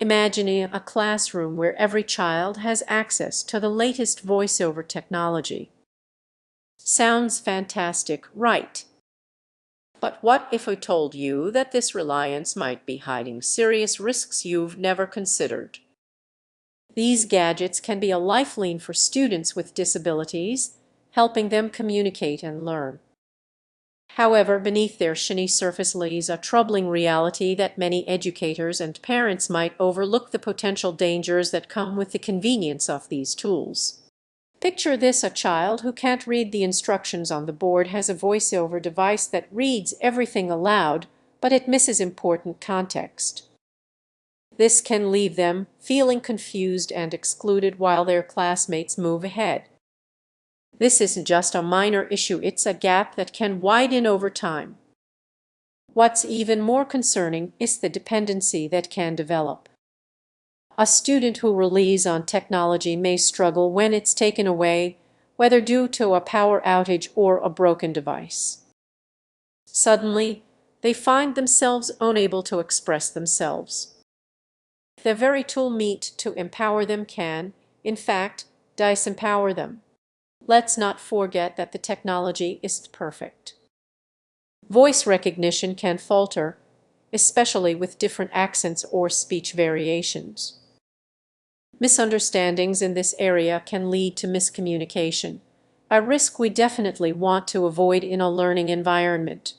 Imagining a classroom where every child has access to the latest voiceover technology. Sounds fantastic, right? But what if I told you that this reliance might be hiding serious risks you've never considered? These gadgets can be a lifeline for students with disabilities, helping them communicate and learn. However, beneath their shiny surface lays a troubling reality that many educators and parents might overlook: the potential dangers that come with the convenience of these tools. Picture this: a child who can't read the instructions on the board has a voiceover device that reads everything aloud, but it misses important context. This can leave them feeling confused and excluded while their classmates move ahead. This isn't just a minor issue, it's a gap that can widen over time. What's even more concerning is the dependency that can develop. A student who relies on technology may struggle when it's taken away, whether due to a power outage or a broken device. Suddenly, they find themselves unable to express themselves. The very tool meant to empower them can, in fact, disempower them. Let's not forget that the technology isn't perfect. Voice recognition can falter, especially with different accents or speech variations. Misunderstandings in this area can lead to miscommunication, a risk we definitely want to avoid in a learning environment.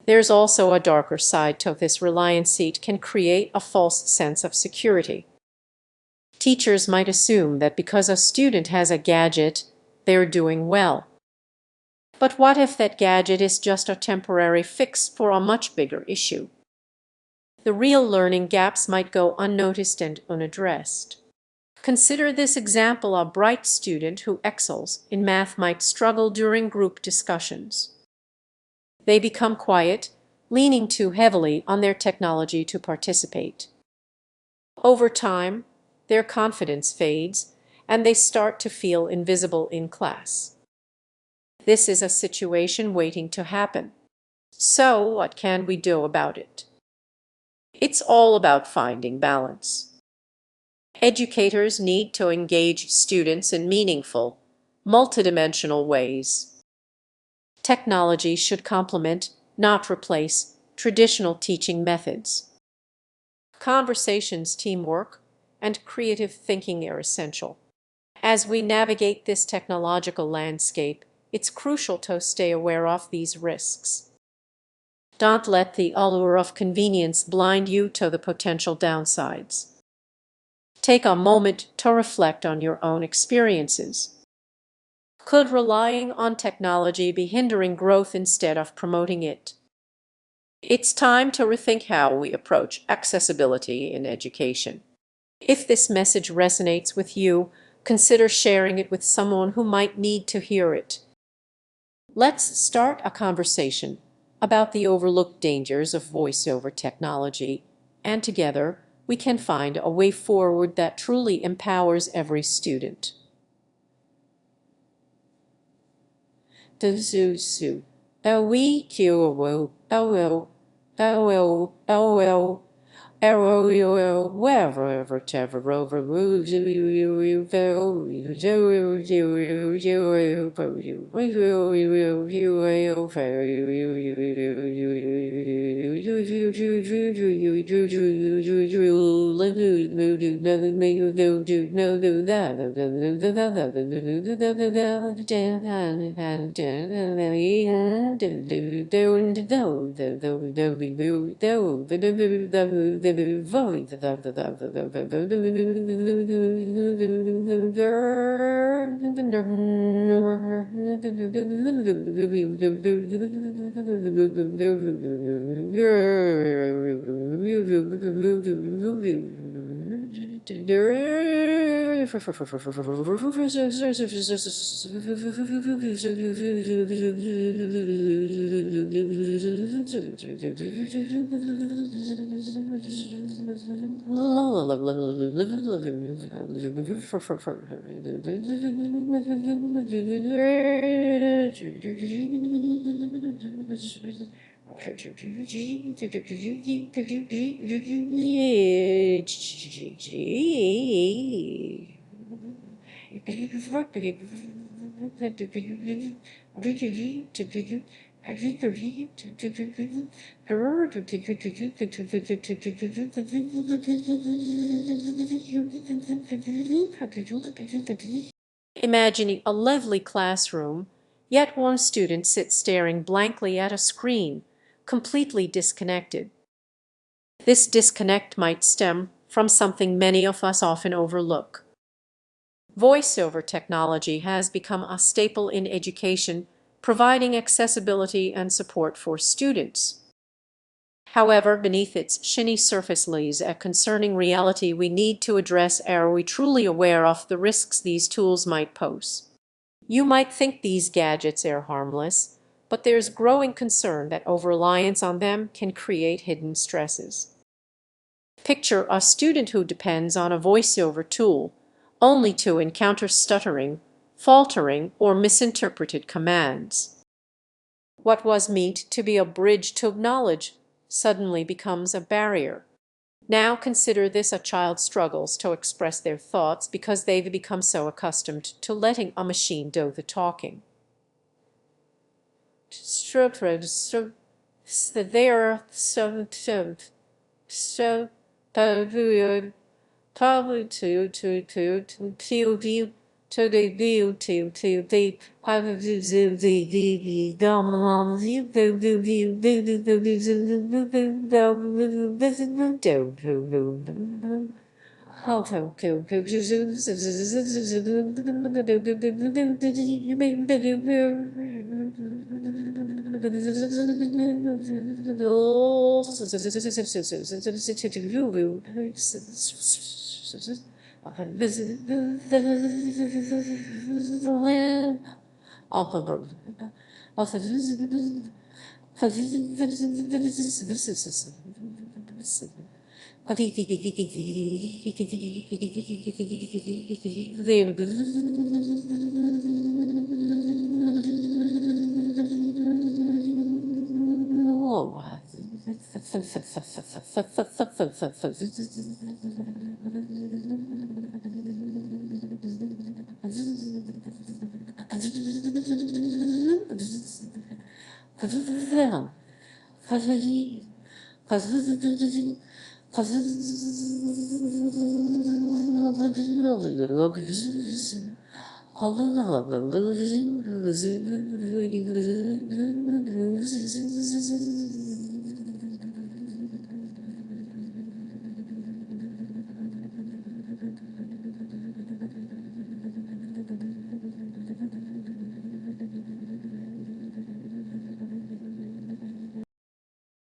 There's also a darker side to this reliance. It can create a false sense of security. Teachers might assume that because a student has a gadget, they're doing well. But what if that gadget is just a temporary fix for a much bigger issue? The real learning gaps might go unnoticed and unaddressed. Consider this example: a bright student who excels in math might struggle during group discussions. They become quiet, leaning too heavily on their technology to participate. Over time, their confidence fades, and they start to feel invisible in class. This is a situation waiting to happen. So, what can we do about it? It's all about finding balance. Educators need to engage students in meaningful, multidimensional ways. Technology should complement, not replace, traditional teaching methods. Conversations, teamwork, and creative thinking are essential. As we navigate this technological landscape, it's crucial to stay aware of these risks. Don't let the allure of convenience blind you to the potential downsides. Take a moment to reflect on your own experiences. Could relying on technology be hindering growth instead of promoting it? It's time to rethink how we approach accessibility in education. If this message resonates with you, consider sharing it with someone who might need to hear it. Let's start a conversation about the overlooked dangers of voiceover technology, and together we can find a way forward that truly empowers every student. Imagining a lovely classroom, yet one student sits staring blankly at a screen, completely disconnected. This disconnect might stem from something many of us often overlook. Voiceover technology has become a staple in education, providing accessibility and support for students. However, beneath its shiny surface lays a concerning reality we need to address. Are we truly aware of the risks these tools might pose? You might think these gadgets are harmless, but there's growing concern that over-reliance on them can create hidden stresses. Picture a student who depends on a voiceover tool only to encounter stuttering, faltering, or misinterpreted commands. What was meant to be a bridge to knowledge suddenly becomes a barrier. Now consider this: a child struggles to express their thoughts because they've become so accustomed to letting a machine do the talking. They are so probably to view to the view to the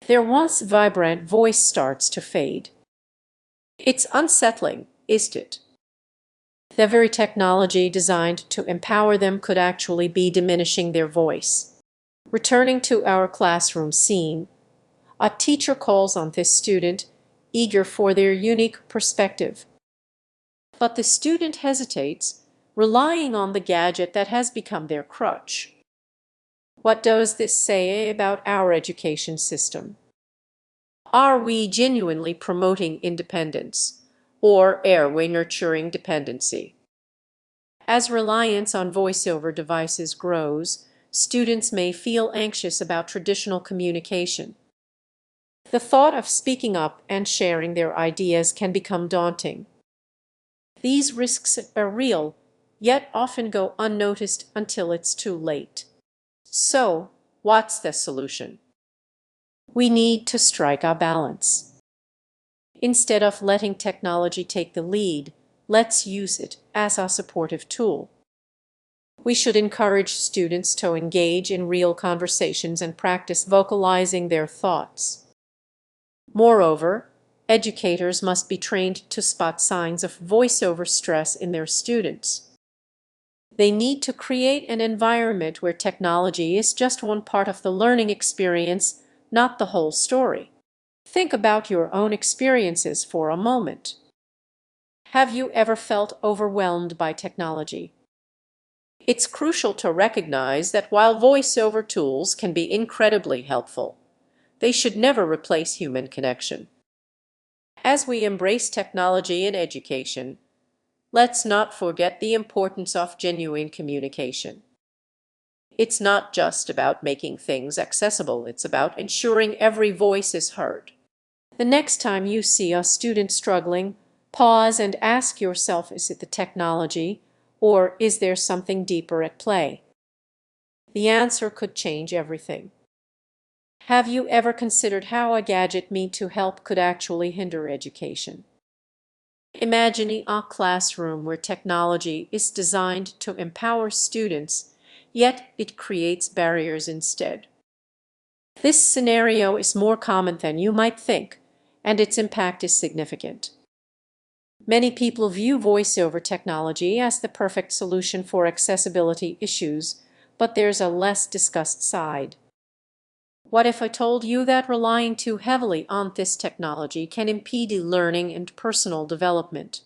Their once vibrant voice starts to fade. It's unsettling, isn't it? The very technology designed to empower them could actually be diminishing their voice. Returning to our classroom scene, a teacher calls on this student, eager for their unique perspective. But the student hesitates, relying on the gadget that has become their crutch. What does this say about our education system? Are we genuinely promoting independence, or are we nurturing dependency? As reliance on voiceover devices grows, students may feel anxious about traditional communication. The thought of speaking up and sharing their ideas can become daunting. These risks are real, yet often go unnoticed until it's too late. So, what's the solution? We need to strike a balance. Instead of letting technology take the lead, let's use it as a supportive tool. We should encourage students to engage in real conversations and practice vocalizing their thoughts. Moreover, educators must be trained to spot signs of voiceover stress in their students. They need to create an environment where technology is just one part of the learning experience, not the whole story. Think about your own experiences for a moment. Have you ever felt overwhelmed by technology? It's crucial to recognize that while voiceover tools can be incredibly helpful, they should never replace human connection. As we embrace technology in education, let's not forget the importance of genuine communication. It's not just about making things accessible, it's about ensuring every voice is heard. The next time you see a student struggling, pause and ask yourself, is it the technology, or is there something deeper at play? The answer could change everything. Have you ever considered how a gadget meant to help could actually hinder education? Imagining a classroom where technology is designed to empower students, yet it creates barriers instead. This scenario is more common than you might think, and its impact is significant. Many people view voice-over technology as the perfect solution for accessibility issues, but there's a less discussed side. What if I told you that relying too heavily on this technology can impede learning and personal development?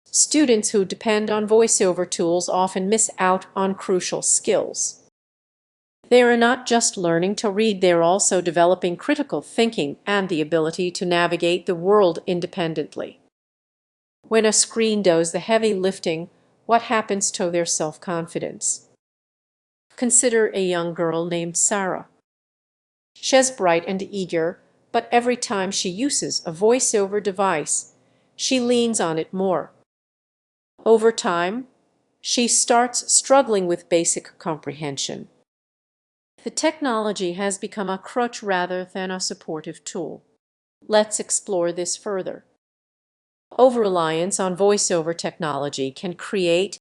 Students who depend on voice-over tools often miss out on crucial skills. They are not just learning to read, they're also developing critical thinking and the ability to navigate the world independently. When a screen does the heavy lifting, what happens to their self-confidence? Consider a young girl named Sarah. She's bright and eager, but every time she uses a voice-over device, she leans on it more. Over time, she starts struggling with basic comprehension. The technology has become a crutch rather than a supportive tool. Let's explore this further. Over-reliance on voice-over technology can create